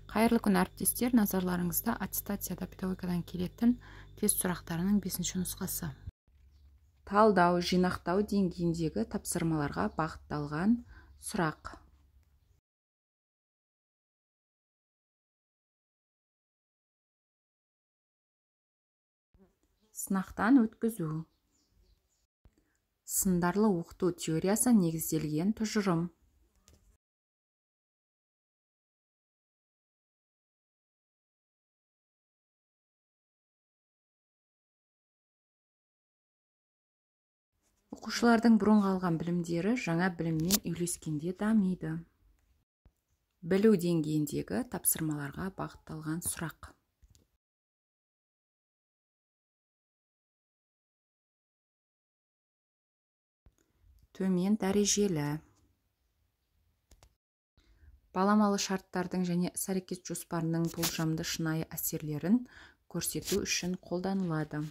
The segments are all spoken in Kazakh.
Қайырлы күн әріптестер, назарларыңызда аттестацияда педагогикадан келетін тест сұрақтарының 5-ші нұсқасы. Талдау, жинақтау деңгейіндегі тапсырмаларға бағытталған сұрақ. Сынақтан өткізу. Сындарлы оқыту теориясы негізделген тұжырым. Оқушылардың бұрынғы алған білімдері жаңа біліммен үйлескенде дамиды. Білу деңгейіндегі тапсырмаларға бағытталған сұрақ. Төмен дәрежелі. Баламалы шарттардың және іс-әрекет жоспарының болжамды шынайы әсерлерін көрсету үшін қолданылады.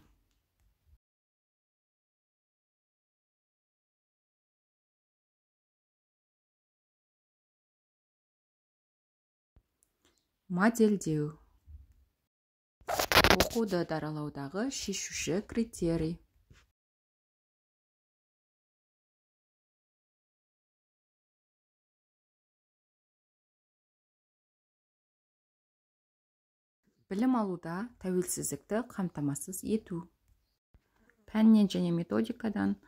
Модельдеу. Оқуды даралаудағы шешуші критерий. Білім алуда тәуелсіздікті қамтамасыз ету. Пәннен және методикадан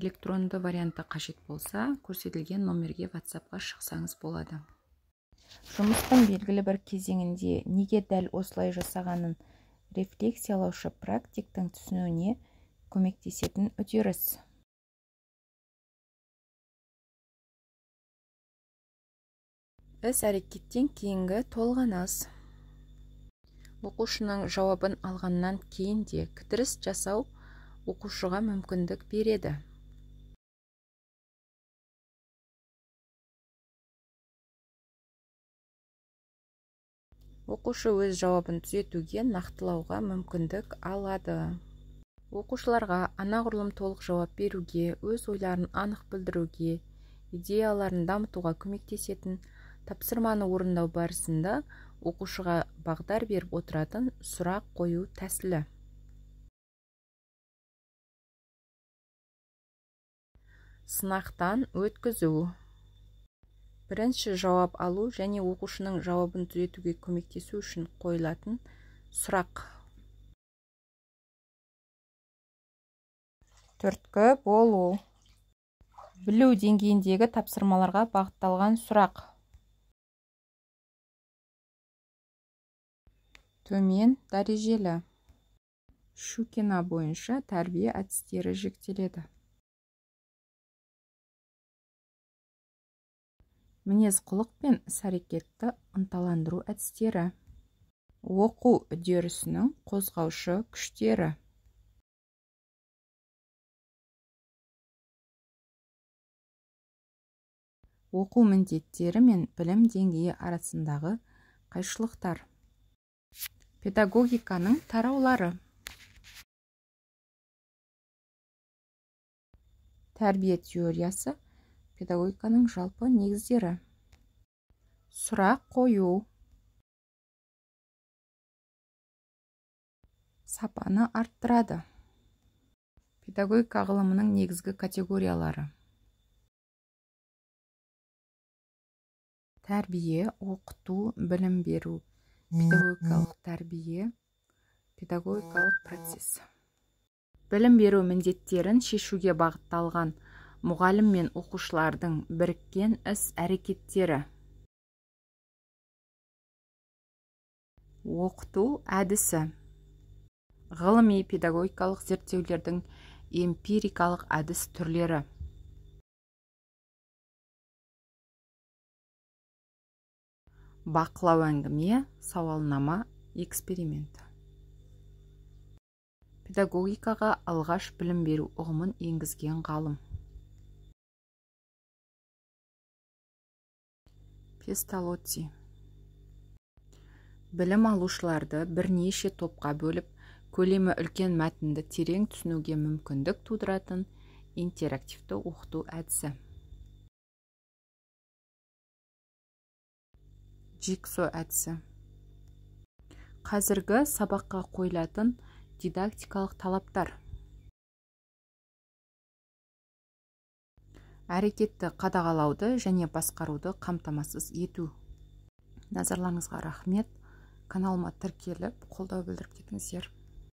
электронды вариантты қажет болса, көрсетілген номерге WhatsApp-қа шықсаңыз болады. Жұмыстың белгілі бір кезеңінде неге дәл осылай жасағанын рефлексиялаушы практиктің түсінуіне көмектесетін үдеріс. Іс-әрекеттен кейінгі толғаныс. Оқушының жауабын алғаннан кейін де кідіріс жасау оқушыға мүмкіндік береді. Оқушы өз жауабын түзетуге, нақтылауға мүмкіндік алады. Оқушыларға анағұрлым толық жауап беруге, өз ойларын анық білдіруге, идеяларын дамытуға көмектесетін тапсырманы орындау барысында оқушыға бағдар беріп отыратын сұрақ қою тәсілі. Сынақтан өткізу. Бірінші жауап алу және оқушының жауабын түзетуге көмектесу үшін қойылатын сұрақ. Түрткі болу. Білу деңгейіндегі тапсырмаларға бағытталған сұрақ. Төмен дәрежелі. Щукина бойынша тәрбие әдістері жіктеледі. Мінез құлық пен іс-әрекетті ынталандыру әдістері. Оқу үдерісінің қозғаушы күштері. Оқу міндеттері мен білім деңгейі арасындағы қайшылықтар. Педагогиканың тараулары. Тәрбие теориясы педагогиканың жалпы негіздері. Сұрақ қою. Сапаны арттырады. Педагогика ғылымының негізгі категориялары. Тәрбие, оқыту, білім беру, педагогикалық тәрбие, педагогикалық процесс. Білім беру міндеттерін шешуге бағытталған мұғалім мен оқушылардың біріккен іс-әрекеттері. Оқыту әдісі. Ғылыми педагогикалық зерттеулердің эмпирикалық әдіс түрлері. Бақылау әңгіме, сауалнама, эксперимент. Педагогикаға алғаш білім беру ұғымын енгізген ғалым. Песталоцци. Білім алушыларды бірнеше топқа бөліп, көлемі үлкен мәтінді терең түсінуге мүмкіндік тудыратын интерактивті оқыту әдісі. Джиксо әдісі. қазіргі сабаққа қойылатын дидактикалық талаптар. Әрекетті қадағалауды және басқаруды қамтамасыз ету. Назарларыңызға рахмет. Каналыма тіркеліп, қолдау білдіріп кетіңіздер.